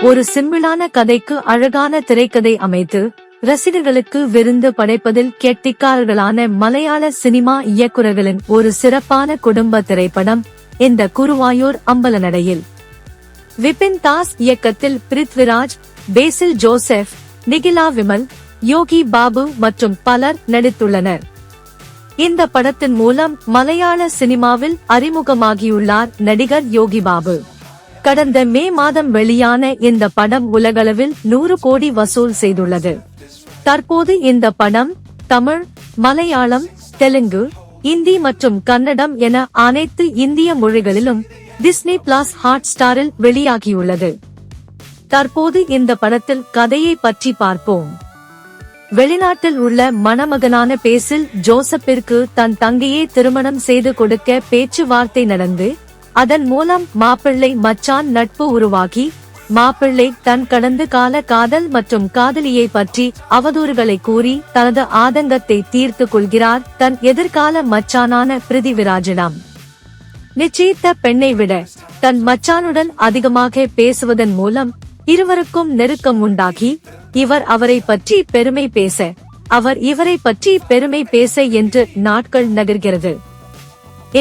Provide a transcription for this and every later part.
ஒரு சிம்பிளான கதைக்கு அழகான திரைக்கதை அமைத்து ரசிகர்களுக்கு விருந்து படைப்பதில் கெட்டிக்காரர்களான மலையாள சினிமா இயக்குநர்களின் ஒரு சிறப்பான குடும்ப திரைப்படம் இந்த குருவாயூர் அம்பலநடையில். விபின் தாஸ் இயக்கத்தில் பிருத்விராஜ், பேசில் ஜோசப், நிகிலா விமல், யோகி பாபு மற்றும் பலர் நடித்துள்ளனர். இந்த படத்தின் மூலம் மலையாள சினிமாவில் அறிமுகமாகியுள்ளார் நடிகர் யோகி பாபு. கடந்த மே மாதம் வெளியான இந்த படம் உலகளவில் 100 கோடி வசூல் செய்துள்ளது. தற்போது இந்த படம் தமிழ், மலையாளம், தெலுங்கு, இந்தி மற்றும் கன்னடம் என அனைத்து இந்திய மொழிகளிலும் டிஸ்னி பிளஸ் ஹாட் ஸ்டாரில் வெளியாகியுள்ளது. தற்போது இந்த படத்தில் கதையை பற்றி பார்ப்போம். வெளிநாட்டில் உள்ள மணமகனான பேசில் ஜோசப்பிற்கு தன் தங்கையை திருமணம் செய்து கொடுக்க பேச்சுவார்த்தை நடந்து அதன் மூலம் மாப்பிள்ளை மச்சான் நட்பு உருவாகி மாப்பிள்ளை தன் கடந்த கால காதல் மற்றும் காதலியை பற்றி அவதூறுகளை கூறி தனது ஆதங்கத்தை தீர்த்து கொள்கிறார் தன் எதிர்கால மச்சானான பிருதிவிராஜிடம். நிச்சயித்த பெண்ணை விட தன் மச்சானுடன் அதிகமாக பேசுவதன் மூலம் இருவருக்கும் நெருக்கம் உண்டாகி இவர் அவரை பற்றி பெருமை பேச அவர் இவரை பற்றி பெருமை பேச என்று நாட்கள் நகர்கிறது.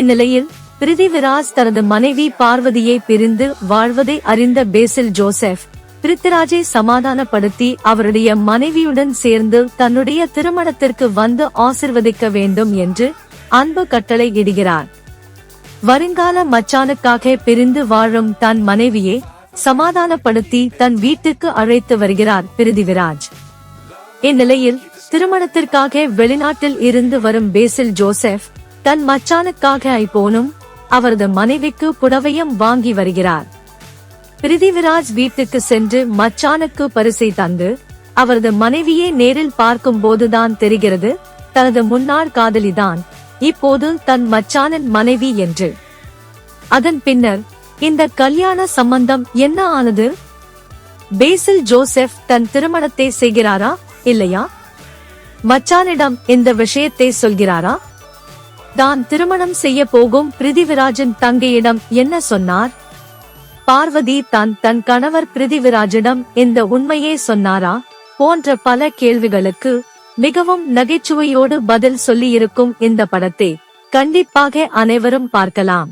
இந்நிலையில் பிருதிவிராஜ் தனது மனைவி பார்வதியை பிரிந்து வாழ்வதை அறிந்த பேசில் ஜோசப் பிருத்திராஜை சமாதானப்படுத்தி அவருடைய மனைவியுடன் சேர்ந்து தன்னுடைய திருமணத்திற்கு வந்து ஆசிர்வதிக்க வேண்டும் என்று அன்பு கட்டளை இடுகிறார். வருங்கால மச்சானுக்காக பிரிந்து வாழும் தன் மனைவியை சமாதானப்படுத்தி தன் வீட்டுக்கு அழைத்து வருகிறார் பிருதிவிராஜ். இந்நிலையில் திருமணத்திற்காக வெளிநாட்டில் இருந்து வரும் பேசில் ஜோசப் தன் மச்சானுக்காக ஐபோனும் அவரது மனைவிக்கு புடவையும் வாங்கி வருகிறார். பிருதிவிராஜ் வீட்டுக்கு சென்று மச்சானுக்கு பரிசை தந்து அவரது மனைவியை நேரில் பார்க்கும் போதுதான் தெரிகிறது தனது முன்னாள் காதலிதான் இப்போது தன் மச்சானின் மனைவி என்று. அதன் பின்னர் இந்த கல்யாண சம்பந்தம் என்ன ஆனது? பேசில் ஜோசப் தன் திருமணத்தை செய்கிறாரா இல்லையா? மச்சானிடம் இந்த விஷயத்தை சொல்கிறாரா? தான் திருமணம் செய்ய போகும் பிருதிவிராஜின் தங்கையிடம் என்ன சொன்னார்? பார்வதி தன் கணவர் பிருதிவிராஜிடம் இந்த உண்மையை சொன்னாரா? போன்ற பல கேள்விகளுக்கு மிகவும் நகைச்சுவையோடு பதில் சொல்லியிருக்கும் இந்த படத்தை கண்டிப்பாக அனைவரும் பார்க்கலாம்.